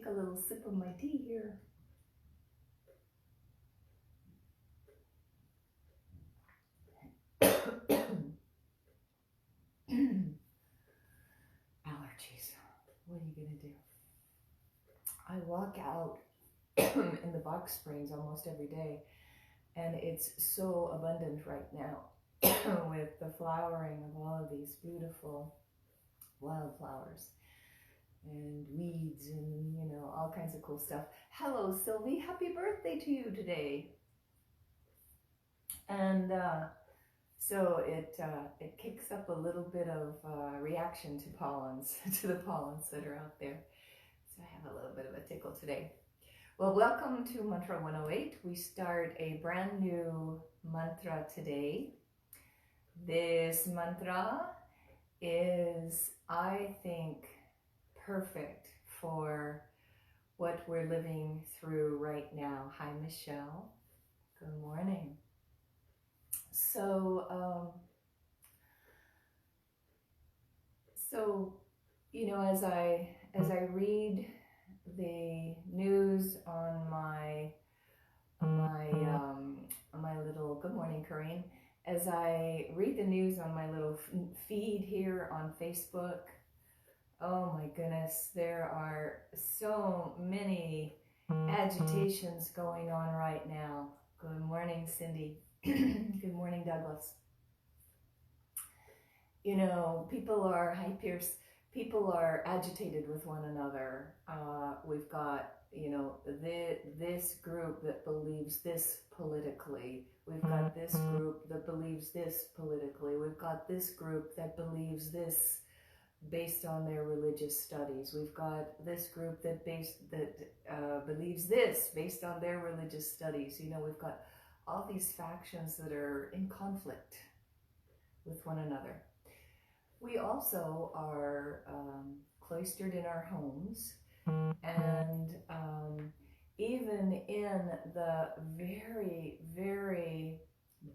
take a little sip of my tea here. Allergies. What are you going to do? I walk out in the Box Springs almost every day, and it's so abundant right now with the flowering of all of these beautiful wildflowers and weeds and, you know, all kinds of cool stuff. Hello, Sylvie. Happy birthday to you today. And so it kicks up a little bit of reaction to pollens, to the pollens that are out there. So I have a little bit of a tickle today. Well, welcome to Mantra 108. We start a brand new mantra today. This mantra is, I think, perfect for what we're living through right now. Hi, Michelle. Good morning. So, you know, as I read the news on my little, good morning, Corinne. As I read the news on my little feed here on Facebook, oh my goodness, there are so many agitations going on right now. Good morning, Cindy. Good morning, Douglas. You know, people are, hi Pierce, people are agitated with one another. We've got, you know, this group that believes this politically. We've got this group that believes this politically. We've got this group that believes this based on their religious studies. We've got this group that believes this based on their religious studies. You know, we've got all these factions that are in conflict with one another. We also are cloistered in our homes, and even in the very, very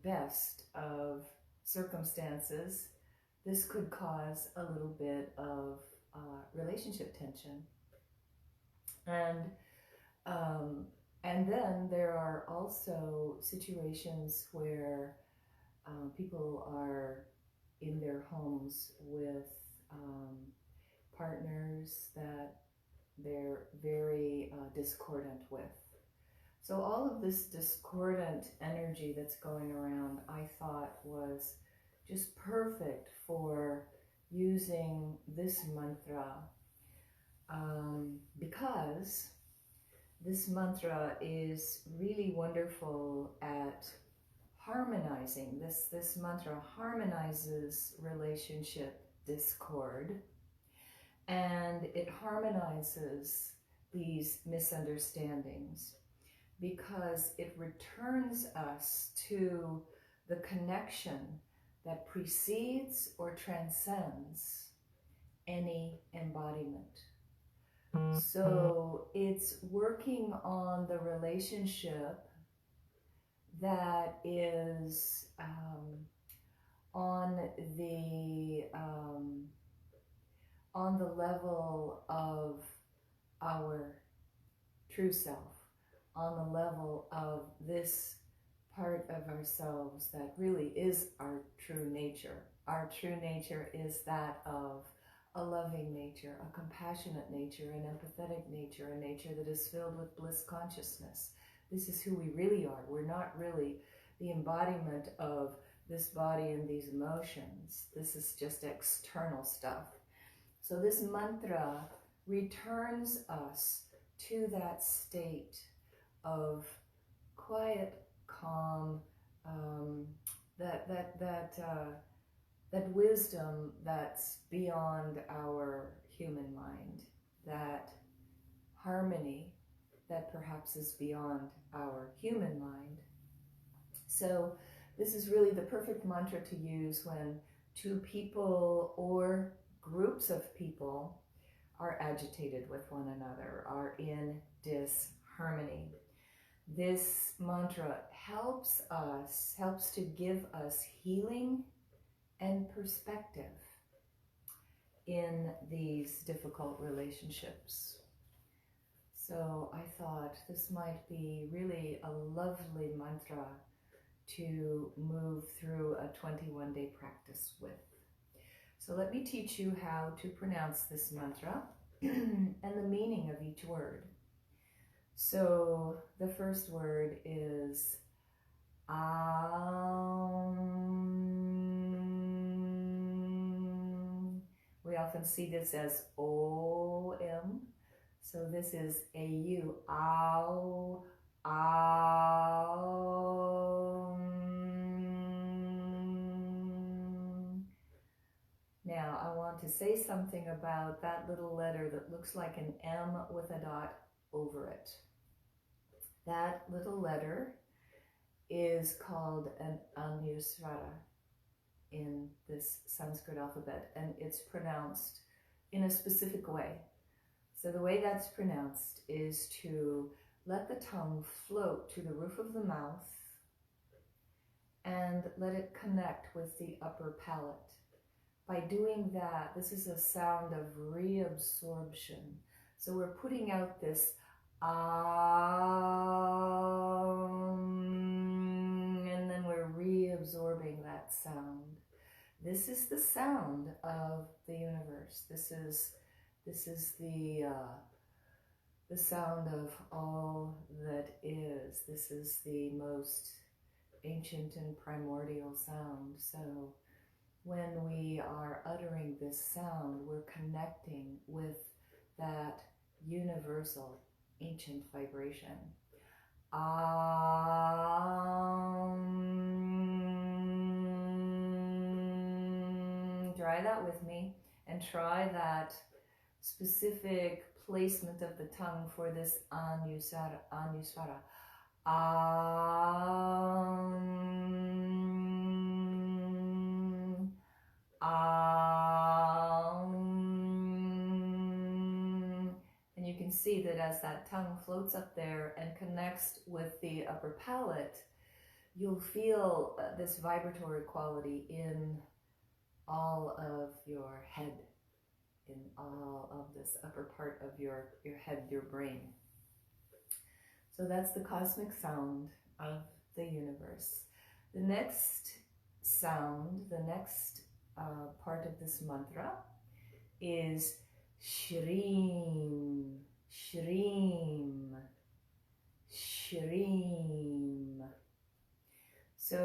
best of circumstances, this could cause a little bit of relationship tension. And then there are also situations where people are in their homes with partners that they're very discordant with. So all of this discordant energy that's going around, I thought was just perfect for using this mantra, because this mantra is really wonderful at harmonizing. This mantra harmonizes relationship discord, and it harmonizes these misunderstandings because it returns us to the connection that precedes or transcends any embodiment. So it's working on the relationship that is on the level of our true self, on the level of this part of ourselves that really is our true nature. Our true nature is that of a loving nature, a compassionate nature, an empathetic nature, a nature that is filled with bliss consciousness. This is who we really are. We're not really the embodiment of this body and these emotions. This is just external stuff. So this mantra returns us to that state of quiet, calm, that wisdom that's beyond our human mind, that harmony that perhaps is beyond our human mind. So this is really the perfect mantra to use when two people or groups of people are agitated with one another, are in disharmony. This mantra helps to give us healing and perspective in these difficult relationships. So I thought this might be really a lovely mantra to move through a 21-day practice with. So let me teach you how to pronounce this mantra and the meaning of each word. So the first word is Aum. We often see this as O-M. So this is A-U. Au, Aum. Now I want to say something about that little letter that looks like an M with a dot over it. That little letter is called an Anusvara in this Sanskrit alphabet, and it's pronounced in a specific way. So the way that's pronounced is to let the tongue float to the roof of the mouth and let it connect with the upper palate. By doing that, this is a sound of reabsorption. So we're putting out this and then we're reabsorbing that sound. This is the sound of the universe. This is the sound of all that is. This is the most ancient and primordial sound. So when we are uttering this sound, we're connecting with that universal ancient vibration. Try that with me and try that specific placement of the tongue for this Anusvara. And you can see that as that tongue floats up there and connects with the upper palate, you'll feel this vibratory quality in all of your head, in all of this upper part of your head, your brain. So that's the cosmic sound of the universe. The next sound, the next part of this mantra is Śrīm, Śrīm, Śrīm. So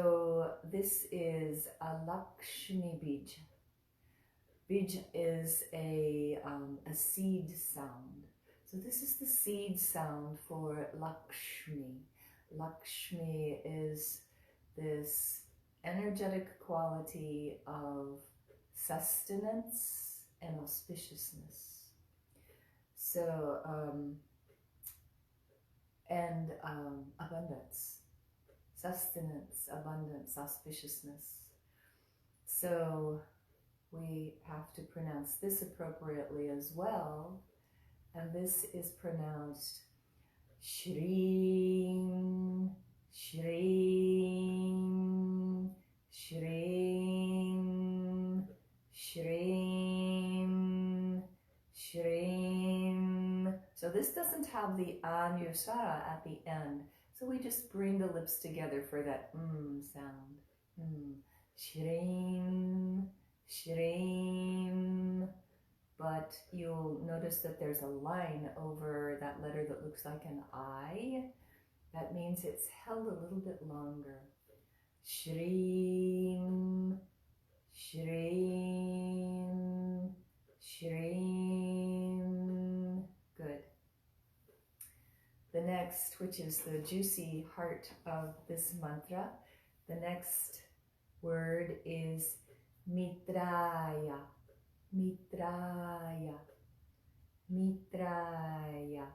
this is a Lakṣmī bīja. Bīja is a seed sound. So this is the seed sound for Lakṣmī. Lakṣmī is this energetic quality of sustenance and auspiciousness. So, and abundance. Sustenance, abundance, auspiciousness. So we have to pronounce this appropriately as well. And this is pronounced Śrīm, Śrīm, Śrīm, Śrīm, Śrīm. So this doesn't have the Anusvara at the end. So we just bring the lips together for that sound. Śrīm, Śrīm. But you'll notice that there's a line over that letter that looks like an I. That means it's held a little bit longer. Śrīm, Śrīm, Śrīm. Good. The next, which is the juicy heart of this mantra, the next word is Mitrāya. Mitrāya, Mitrāya.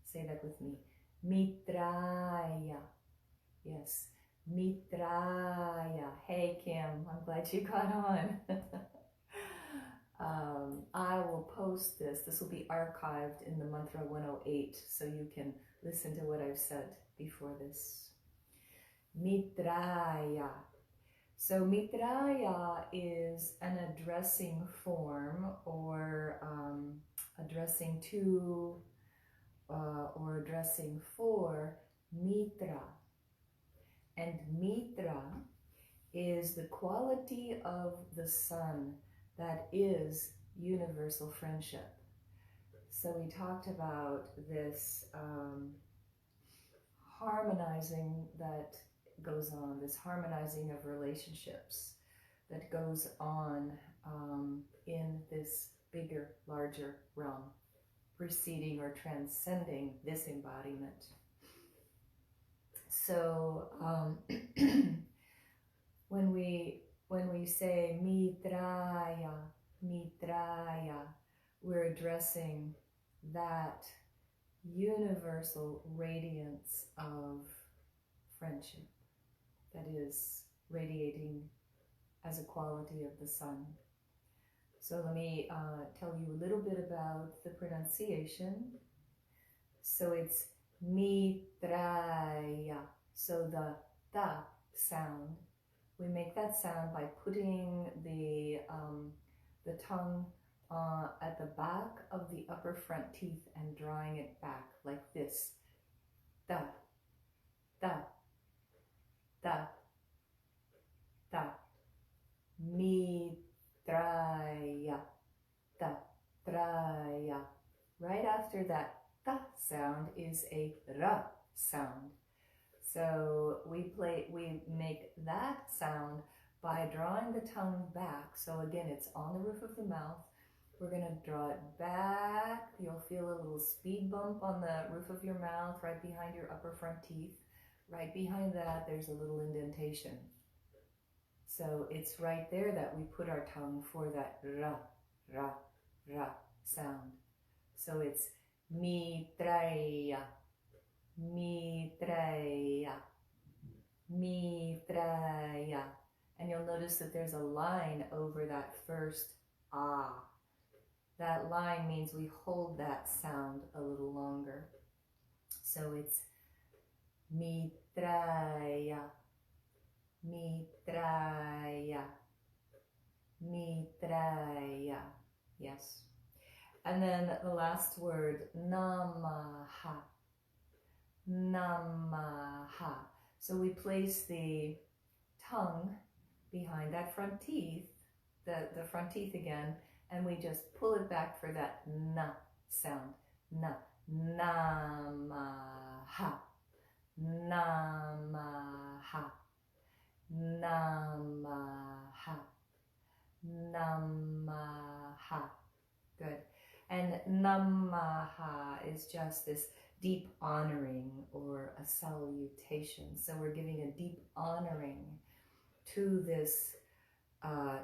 Say that with me. Mitrāya. Yes, Mitrāya. Hey Kim, I'm glad you got on. I will post this. This will be archived in the Mantra 108, so you can listen to what I've said before this. Mitrāya. So Mitrāya is an addressing form or addressing to or addressing for Mitra. And Mitra is the quality of the sun that is universal friendship. So we talked about this harmonizing that goes on, this harmonizing of relationships that goes on in this bigger, larger realm, preceding or transcending this embodiment. So when we say Mitrāya, Mitrāya, we're addressing that universal radiance of friendship that is radiating as a quality of the sun. So let me tell you a little bit about the pronunciation. So it's Mitrāya. So the ta sound, we make that sound by putting the tongue at the back of the upper front teeth and drawing it back like this. Da, da, da, da. Mitrāya, da, trāya. Right after that ta sound is a ra sound. So we make that sound by drawing the tongue back. So again, it's on the roof of the mouth. We're going to draw it back. You'll feel a little speed bump on the roof of your mouth, right behind your upper front teeth. Right behind that, there's a little indentation. So it's right there that we put our tongue for that ra, ra, ra sound. So it's Mitrāya, Mitrāya, Mitrāya. And you'll notice that there's a line over that first ah. That line means we hold that sound a little longer. So it's Mitrāya, Mitrāya, Mitrāya. Yes. And then the last word, Namaḥ, Namaḥ. So we place the tongue behind that front teeth, the front teeth again, and we just pull it back for that na sound. Na. Namaḥ. Namaḥ. Namaḥ. Namaḥ. Good. And Namaḥ is just this deep honoring or a salutation. So we're giving a deep honoring to this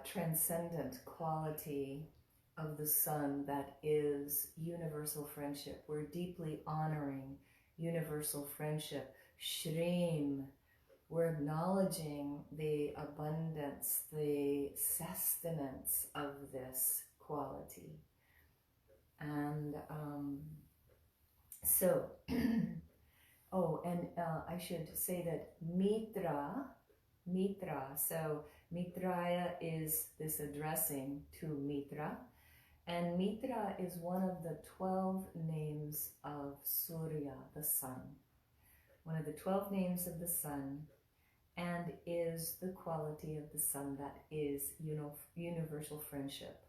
transcendent quality of the sun that is universal friendship. We're deeply honoring universal friendship. Śrīm, we're acknowledging the abundance, the sustenance of this quality. And so, oh, and I should say that Mitra, so Mitrāya is this addressing to Mitra, and Mitra is one of the 12 names of Surya, the sun, one of the 12 names of the sun, and is the quality of the sun that is universal friendship.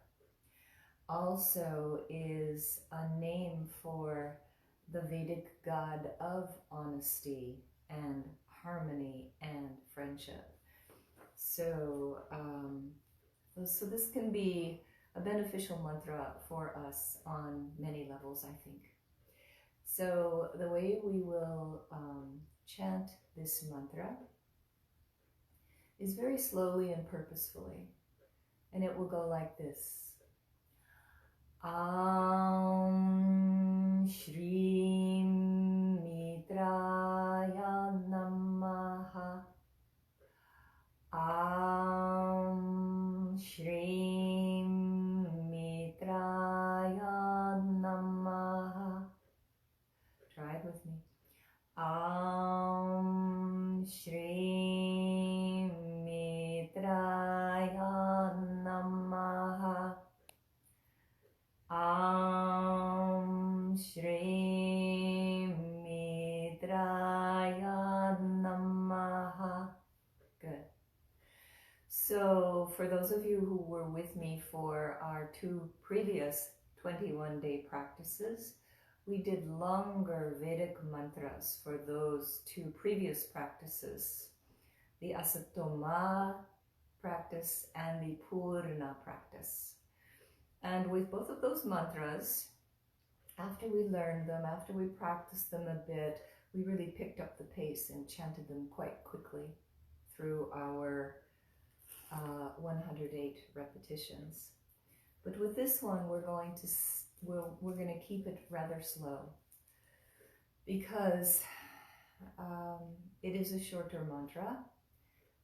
Also is a name for the Vedic god of honesty and harmony and friendship. So, so this can be a beneficial mantra for us on many levels, I think. So the way we will chant this mantra is very slowly and purposefully, and it will go like this. Auṁ Śrīm Mitrāya Namaḥ. Auṁ Śrīm Mitrāya Namaḥ. Try it with me. Auṁ Śrīm Mitrāya Namaḥ. Auṁ Śrīm So for those of you who were with me for our 2 previous 21-day practices, we did longer Vedic mantras for those 2 previous practices, the Asatoma practice and the Purna practice. And with both of those mantras, after we learned them, after we practiced them a bit, we really picked up the pace and chanted them quite quickly through our 108 repetitions. But with this one, we're going to keep it rather slow, because it is a shorter mantra,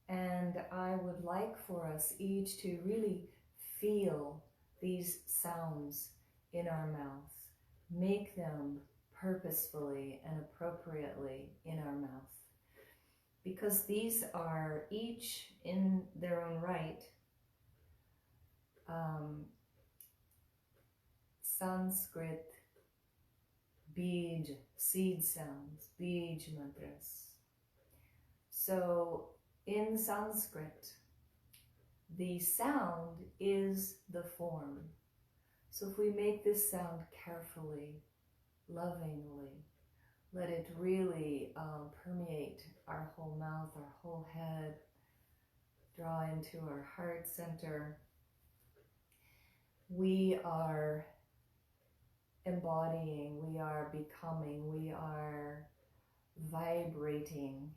and I would like for us each to really feel these sounds in our mouth, make them purposefully and appropriately in our mouth, because these are each in their own right Sanskrit bīja, seed sounds, bīja mantras. So in Sanskrit, the sound is the form. So if we make this sound carefully, lovingly, let it really permeate our whole mouth, our whole head, draw into our heart center, we are embodying, we are becoming, we are vibrating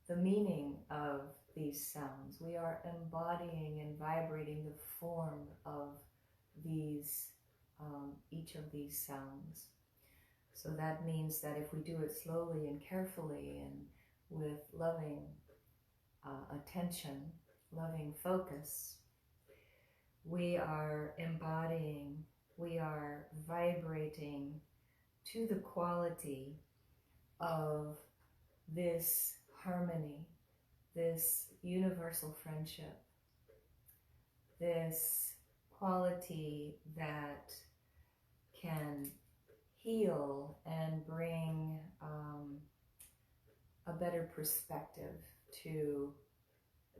the meaning of these sounds. We are embodying and vibrating the form of these, each of these sounds. So that means that if we do it slowly and carefully and with loving attention, loving focus, we are embodying, we are vibrating to the quality of this harmony, this universal friendship, this quality that can heal and bring a better perspective to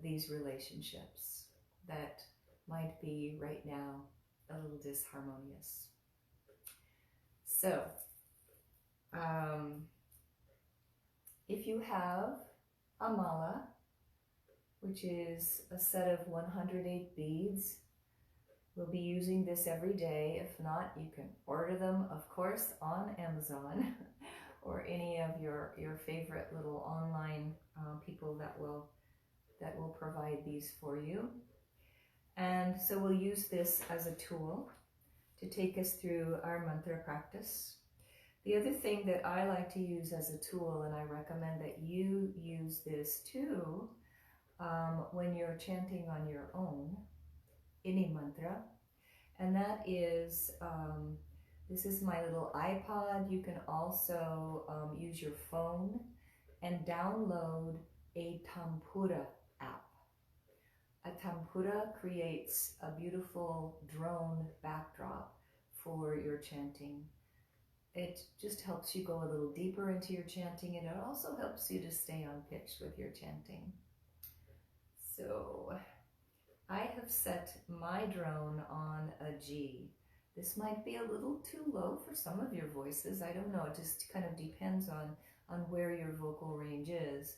these relationships that might be right now a little disharmonious. So, if you have a mala, which is a set of 108 beads, we'll be using this every day. If not, you can order them, of course, on Amazon or any of your favorite little online people that will provide these for you. And so we'll use this as a tool to take us through our mantra practice. The other thing that I like to use as a tool, and I recommend that you use this too, when you're chanting on your own, any mantra, and that is, this is my little iPod. You can also use your phone and download a Tampura app. A Tampura creates a beautiful drone backdrop for your chanting. It just helps you go a little deeper into your chanting, and it also helps you to stay on pitch with your chanting. So I have set my drone on a G. This might be a little too low for some of your voices. I don't know, it just kind of depends on where your vocal range is.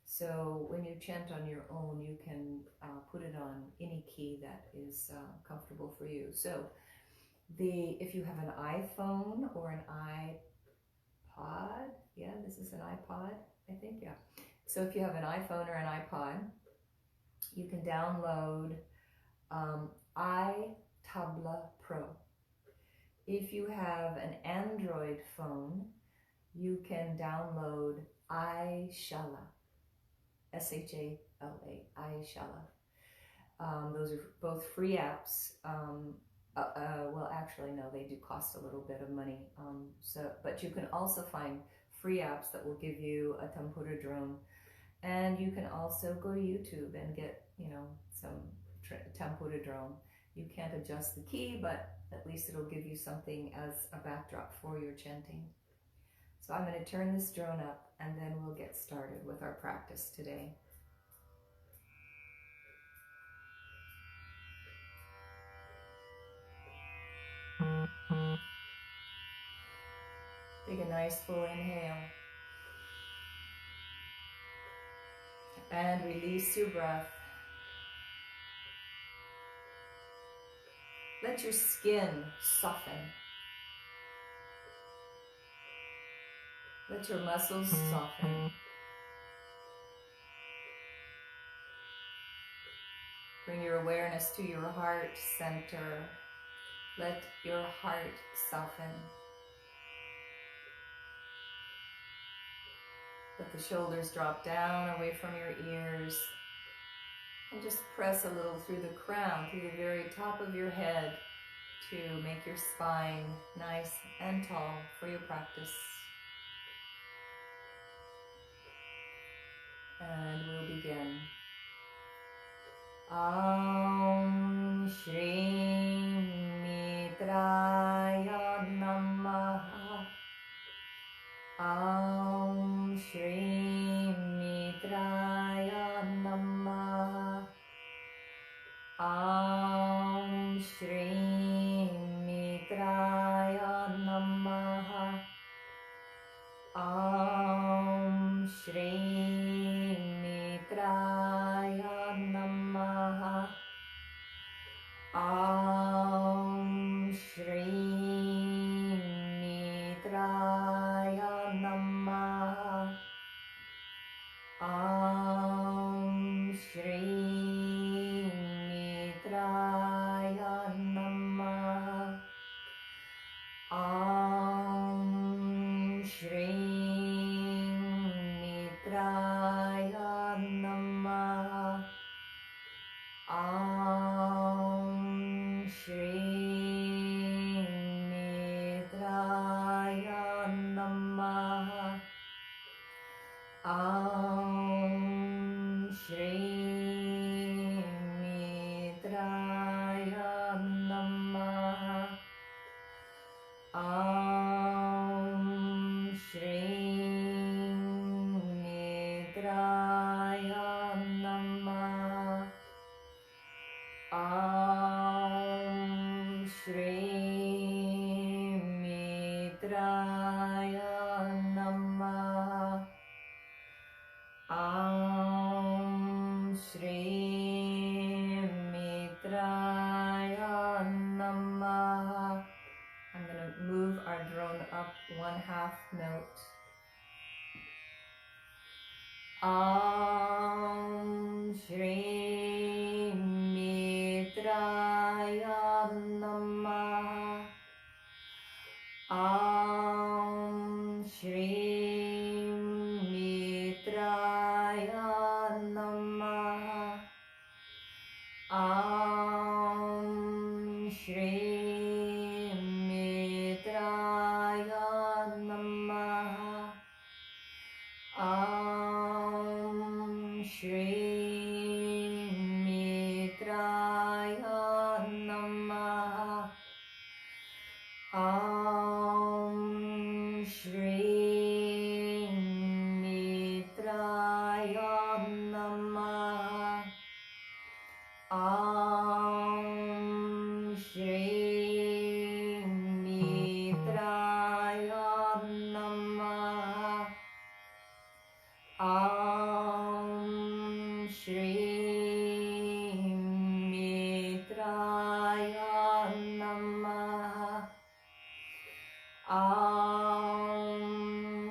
So when you chant on your own, you can put it on any key that is comfortable for you. So if you have an iPhone or an iPod, yeah, this is an iPod, I think, yeah. So if you have an iPhone or an iPod, you can download iTabla Pro. If you have an Android phone, you can download iShala, S-H-A-L-A, iShala. Those are both free apps. Well, actually, no, they do cost a little bit of money. But you can also find free apps that will give you a Tampura drone. And you can also go to YouTube and get, some Tampura drone. You can't adjust the key, but at least it'll give you something as a backdrop for your chanting. So I'm going to turn this drone up, and then we'll get started with our practice today. Take a nice full inhale. And release your breath. Let your skin soften. Let your muscles soften. Bring your awareness to your heart center. Let your heart soften. Let the shoulders drop down away from your ears. And just press a little through the crown, through the very top of your head to make your spine nice and tall for your practice. And we'll begin. Auṁ Śrīm Mitrāya Namaḥ. Auṁ Śrīm Mitrāya Namaḥ. Auṁ Śrīm Mitrāya Namaḥ. Auṁ Śrīm Mitrāya Namaḥ. Auṁ Śrīm Mitrāya Namaḥ. Auṁ Śrīm Mitrāya Namaḥ. Auṁ Śrīm Mitrāya Namaḥ. Auṁ Śrīm Mitrāya Namaḥ. Auṁ Śrīm Mitrāya Namaḥ. Auṁ Śrīm Mitrāya Namaḥ. Auṁ Śrīm Mitrāya Namaḥ. Auṁ Śrīm Mitrāya Namaḥ. I'm going to move our drone up 1/2 note. Auṁ Śrīm Mitrāya Namaḥ. Auṁ Śrīm Mitrāya Namaḥ. Auṁ Śrīm Mitrāya Namaḥ. Auṁ Śrīm Mitrāya Namaḥ. Auṁ Śrīm Mitrāya Namaḥ. Auṁ Śrīm Mitrāya Namaḥ. Auṁ Śrīm Mitrāya Namaḥ. Auṁ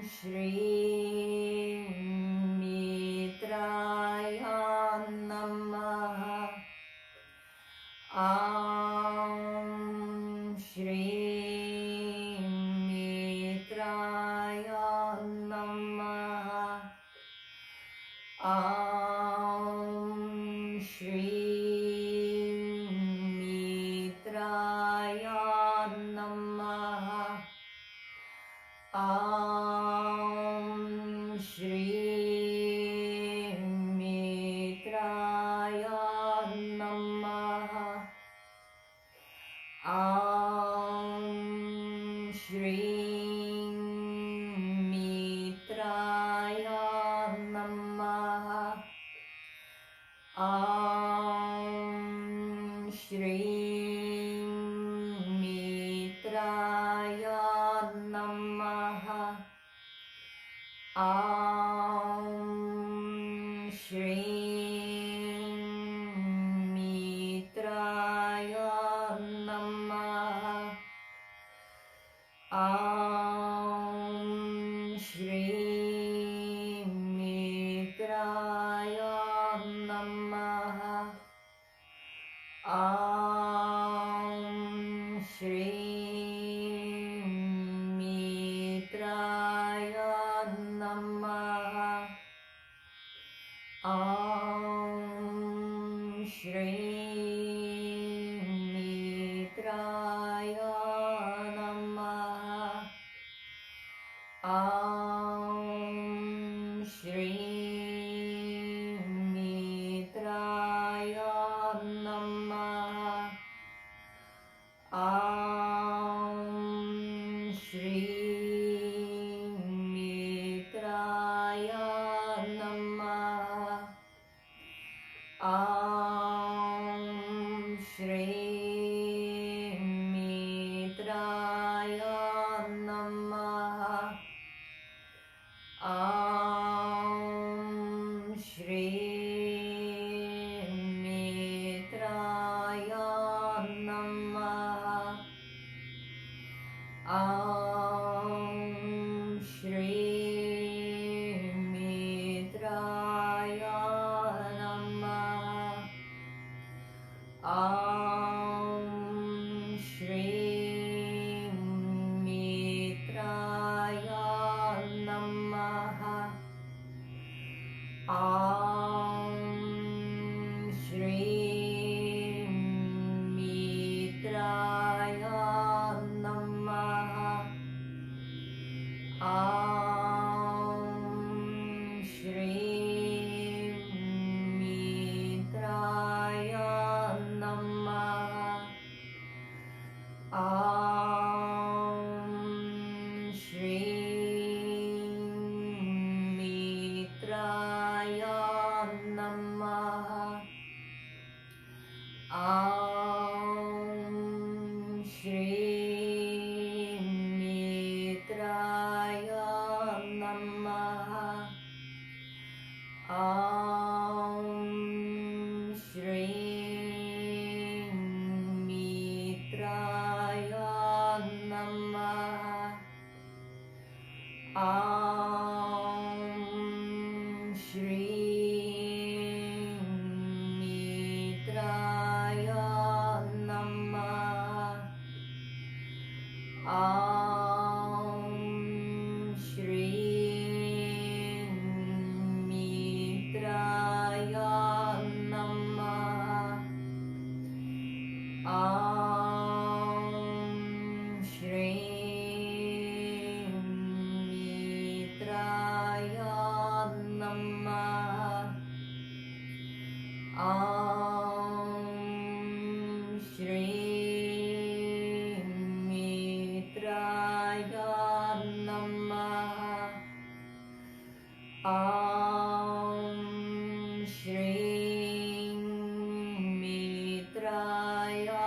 Śrīm Mitrāya Namaḥ. Auṁ Śrīm Mitrāya Namaḥ. Auṁ Śrīm Mitrāya Namaḥ. Auṁ Śrīm Mitrāya Namaḥ. Auṁ Śrīm Mitrāya Namaḥ. Auṁ Śrīm Mitrāya Namaḥ. Śrīm Mitrāya Namaḥ. Auṁ Śrīm Mitrāya Namaḥ. Auṁ Śrīm Mitrāya Namaḥ. Auṁ Śrīm Mitrāya Namaḥ. Auṁ Śrīm Mitrāya Namaḥ. Auṁ Śrīm Mitrāya Namaḥ. Auṁ Śrīm Mitrāya Namaḥ. Auṁ Śrīm Mitrāya Namaḥ. Auṁ Śrīm Mitrāya Namaḥ. Auṁ Śrīm Mitrāya Namaḥ. Auṁ Śrīm Mitrāya Namaḥ. Auṁ Śrīm Mitrāya Namaḥ. Auṁ Śrīm Mitrāya Namaḥ. Auṁ Śrīm Mitrāya Namaḥ. Auṁ Śrīm Mitrāya Namaḥ. Auṁ Śrīm Mitrāya Namaḥ. Auṁ Śrīm Mitrāya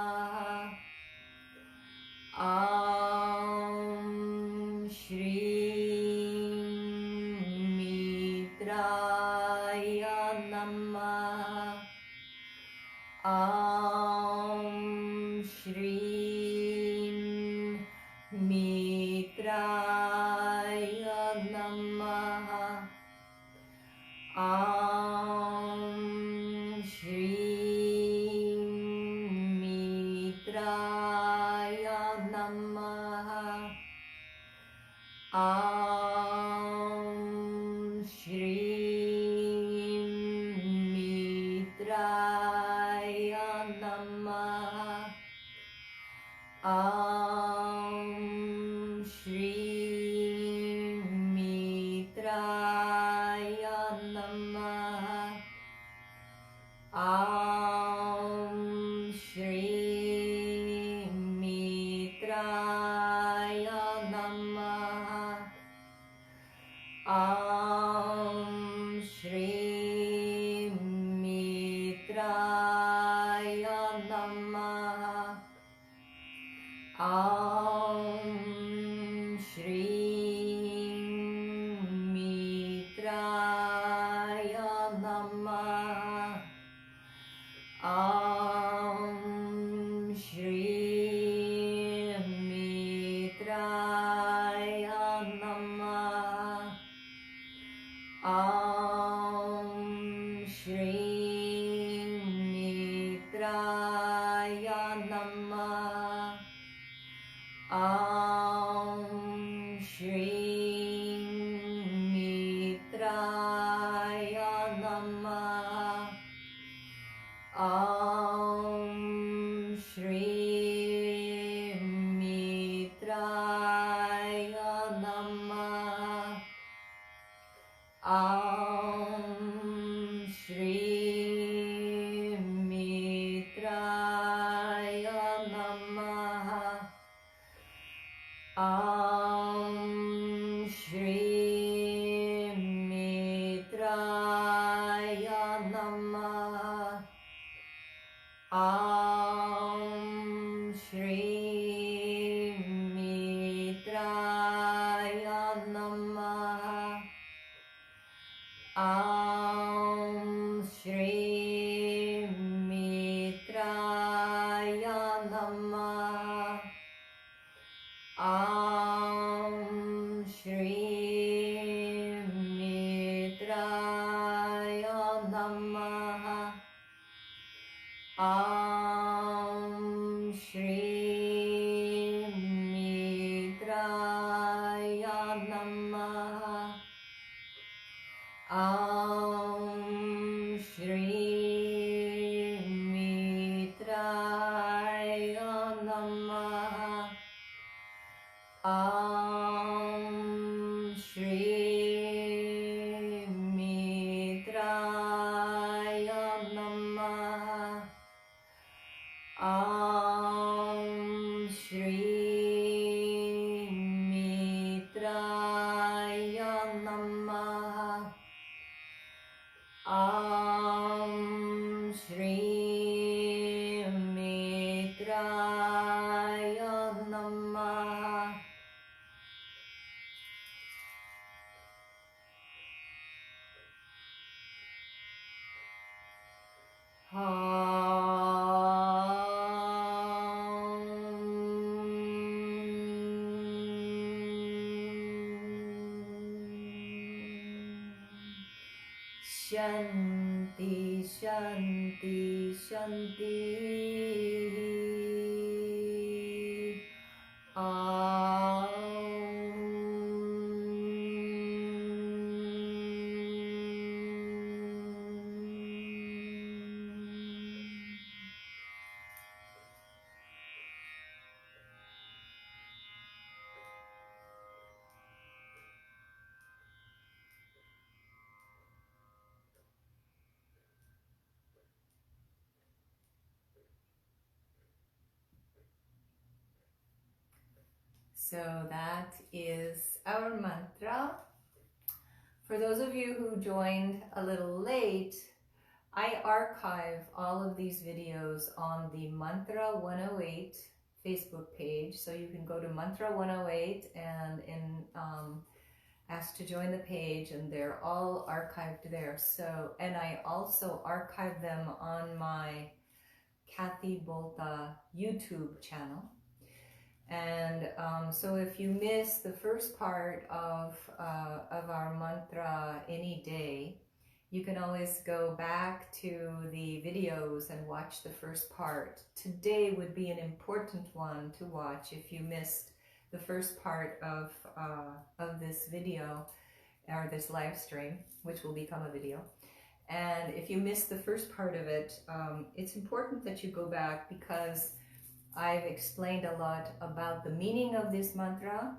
Auṁ Śrīm Mitrāya Namaḥ. Auṁ Śrīm Mitrāya Namaḥ. Auṁ Śrīm Mitrāya Namaḥ. Auṁ Śrīm Mitrāya Namaḥ. Auṁ Śrīm Mitrāya Namaḥ. Auṁ Śrīm Mitrāya Namaḥ. Auṁ Śrīm Mitrāya Namaḥ. Auṁ Śrīm Mitrāya Namaḥ. Auṁ Śrīm Mitrāya Namaḥ. Auṁ Śrīm Mitrāya Namaḥ. Auṁ Śrīm Mitrāya Namaḥ. Auṁ Śrīm Mitrāya Namaḥ. Auṁ Śrīm Mitrāya Namaḥ. Auṁ Śrīm Mitrāya Namaḥ. Auṁ Śrīm Mitrāya Namaḥ. Auṁ Śrīm Mitrāya Namaḥ. Auṁ Śrīm Mitrāya Namaḥ. Auṁ Śrīm Mitrāya Namaḥ. Shanti, Shanti, Shanti. So that is our mantra. For those of you who joined a little late, I archive all of these videos on the Mantra 108 Facebook page. So you can go to Mantra 108 and ask to join the page, and they're all archived there. So, and I also archive them on my Kathy Bolta YouTube channel. And so if you miss the first part of our mantra any day, you can always go back to the videos and watch the first part. Today would be an important one to watch if you missed the first part of this video or this live stream, which will become a video. And if you missed the first part of it, it's important that you go back, because I've explained a lot about the meaning of this mantra,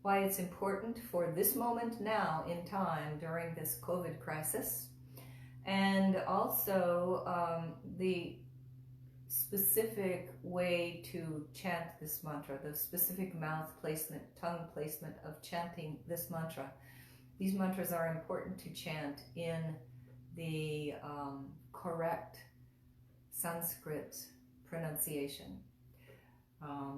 why it's important for this moment now in time during this COVID crisis, and also the specific way to chant this mantra, the specific mouth placement, tongue placement of chanting this mantra. These mantras are important to chant in the correct Sanskrit pronunciation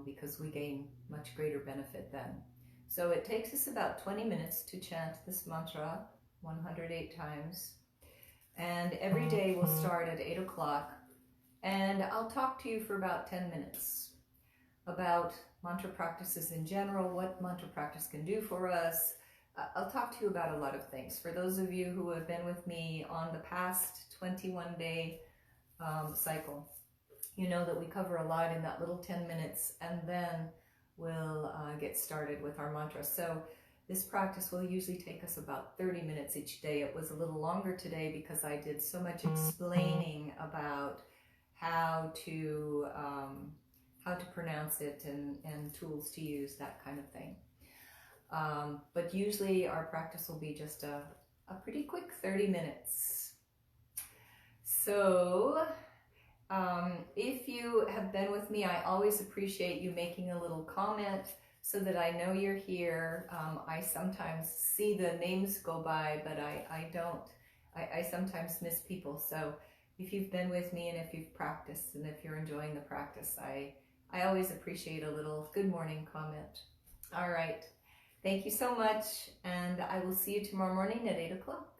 because we gain much greater benefit then. So it takes us about 20 minutes to chant this mantra 108 times. And every day we'll start at 8 o'clock. And I'll talk to you for about 10 minutes about mantra practices in general, what mantra practice can do for us. I'll talk to you about a lot of things. For those of you who have been with me on the past 21-day cycle, you know that we cover a lot in that little 10 minutes, and then we'll get started with our mantra. So this practice will usually take us about 30 minutes each day. It was a little longer today because I did so much explaining about how to pronounce it and tools to use, that kind of thing. But usually our practice will be just a pretty quick 30 minutes. So if you have been with me, I always appreciate you making a little comment so that I know you're here. I sometimes see the names go by, but I sometimes miss people. So if you've been with me and if you've practiced and if you're enjoying the practice, I always appreciate a little good morning comment. All right. Thank you so much, and I will see you tomorrow morning at 8 o'clock.